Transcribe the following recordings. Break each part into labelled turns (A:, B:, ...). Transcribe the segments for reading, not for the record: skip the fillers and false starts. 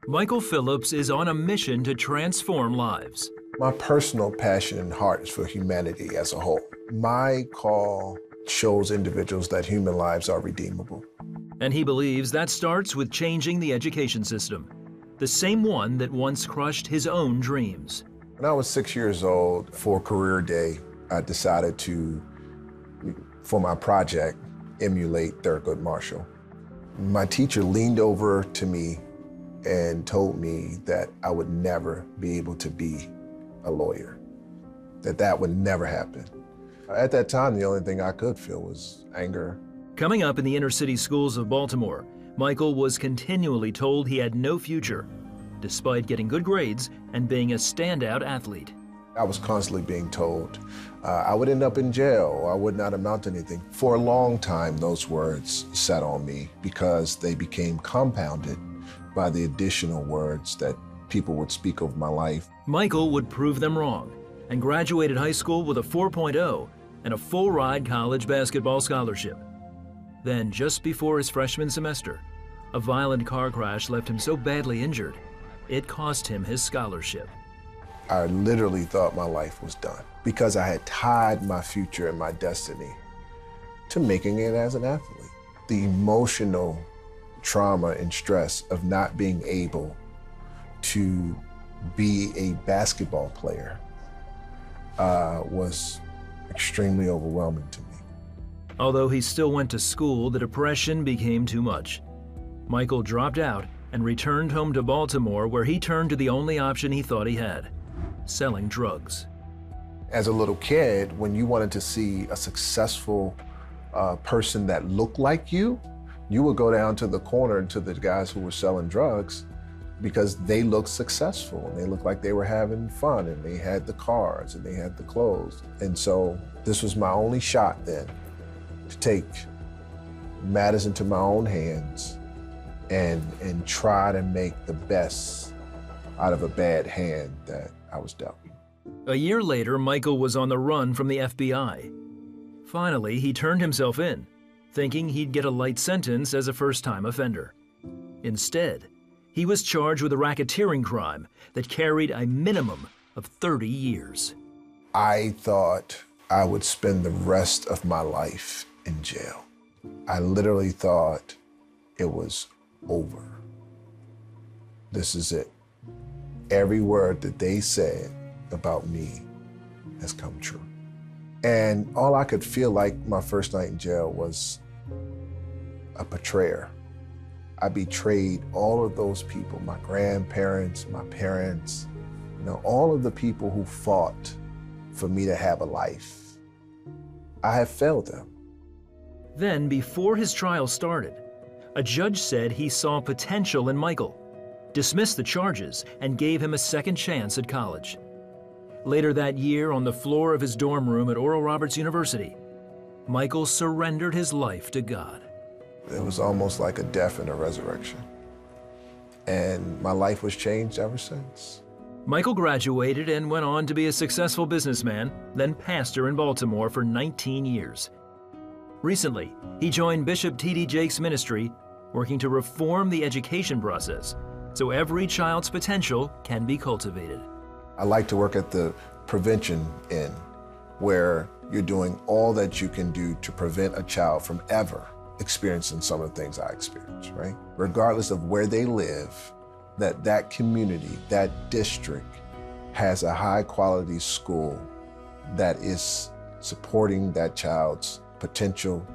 A: Michael Phillips is on a mission to transform lives.
B: My personal passion and heart is for humanity as a whole. My call shows individuals that human lives are redeemable.
A: And he believes that starts with changing the education system, the same one that once crushed his own dreams.
B: When I was 6 years old, for career day, I decided to, for my project, emulate Thurgood Marshall. My teacher leaned over to me and told me that I would never be able to be a lawyer, that would never happen. At that time, the only thing I could feel was anger.
A: Coming up in the inner city schools of Baltimore, Michael was continually told he had no future, despite getting good grades and being a standout athlete.
B: I was constantly being told I would end up in jail, I would not amount to anything. For a long time, those words sat on me because they became compounded by the additional words that people would speak of my life.
A: Michael would prove them wrong and graduated high school with a 4.0 and a full-ride college basketball scholarship. Then, just before his freshman semester, a violent car crash left him so badly injured, it cost him his scholarship.
B: I literally thought my life was done because I had tied my future and my destiny to making it as an athlete. The emotional trauma and stress of not being able to be a basketball player was extremely overwhelming to me.
A: Although he still went to school, the depression became too much. Michael dropped out and returned home to Baltimore, where he turned to the only option he thought he had: selling drugs.
B: As a little kid, when you wanted to see a successful person that looked like you would go down to the corner to the guys who were selling drugs because they looked successful and they looked like they were having fun and they had the cars and they had the clothes. And so this was my only shot then to take matters into my own hands and try to make the best out of a bad hand that I was dealt.
A: A year later, Michael was on the run from the FBI. Finally, he turned himself in, thinking he'd get a light sentence as a first-time offender. Instead, he was charged with a racketeering crime that carried a minimum of 30 years.
B: I thought I would spend the rest of my life in jail. I literally thought it was over. This is it. Every word that they said about me has come true. And all I could feel like my first night in jail was a betrayer. I betrayed all of those people, my grandparents, my parents, all of the people who fought for me to have a life. I have failed them.
A: Then, before his trial started, a judge said he saw potential in Michael, dismissed the charges, and gave him a second chance at college. Later that year, on the floor of his dorm room at Oral Roberts University, Michael surrendered his life to God.
B: It was almost like a death and a resurrection. And my life was changed ever since.
A: Michael graduated and went on to be a successful businessman, then pastor in Baltimore for 19 years. Recently, he joined Bishop T.D. Jakes' ministry, working to reform the education process so every child's potential can be cultivated.
B: I like to work at the prevention end, where you're doing all that you can do to prevent a child from ever experiencing some of the things I experienced, right? Regardless of where they live, that community, that district has a high quality school that is supporting that child's potential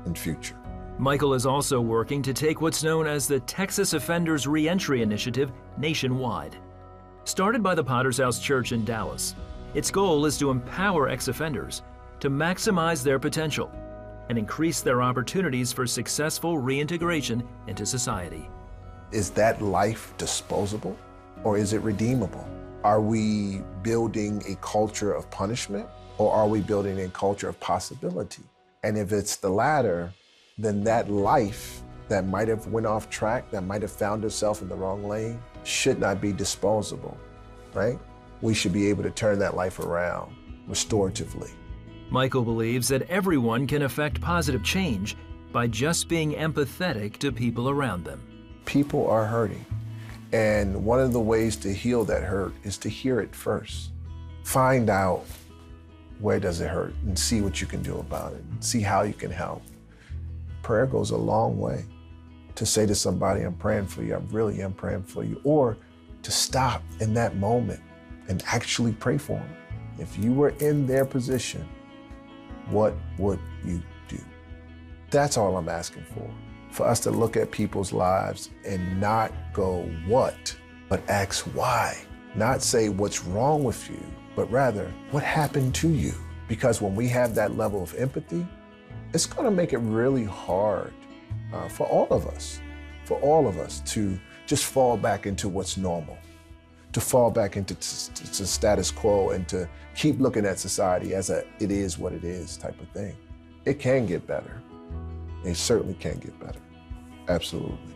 B: and future.
A: Michael is also working to take what's known as the Texas Offenders Reentry Initiative nationwide. Started by the Potter's House Church in Dallas, its goal is to empower ex-offenders to maximize their potential and increase their opportunities for successful reintegration into society.
B: Is that life disposable or is it redeemable? Are we building a culture of punishment or are we building a culture of possibility? And if it's the latter, then that life that might have went off track, that might have found itself in the wrong lane, should not be disposable, right? We should be able to turn that life around restoratively.
A: Michael believes that everyone can affect positive change by just being empathetic to people around them.
B: People are hurting, And one of the ways to heal that hurt is to hear it first. Find out where does it hurt and see what you can do about it, and see how you can help. Prayer goes a long way to say to somebody, I'm praying for you, I really am praying for you, or to stop in that moment and actually pray for them. If you were in their position, what would you do? That's all I'm asking for us to look at people's lives and not go what, but ask why. Not say what's wrong with you, but rather what happened to you. Because when we have that level of empathy, it's gonna make it really hard for all of us to just fall back into what's normal, to fall back into to status quo and to keep looking at society as a it is what it is type of thing. It can get better. It certainly can get better. Absolutely.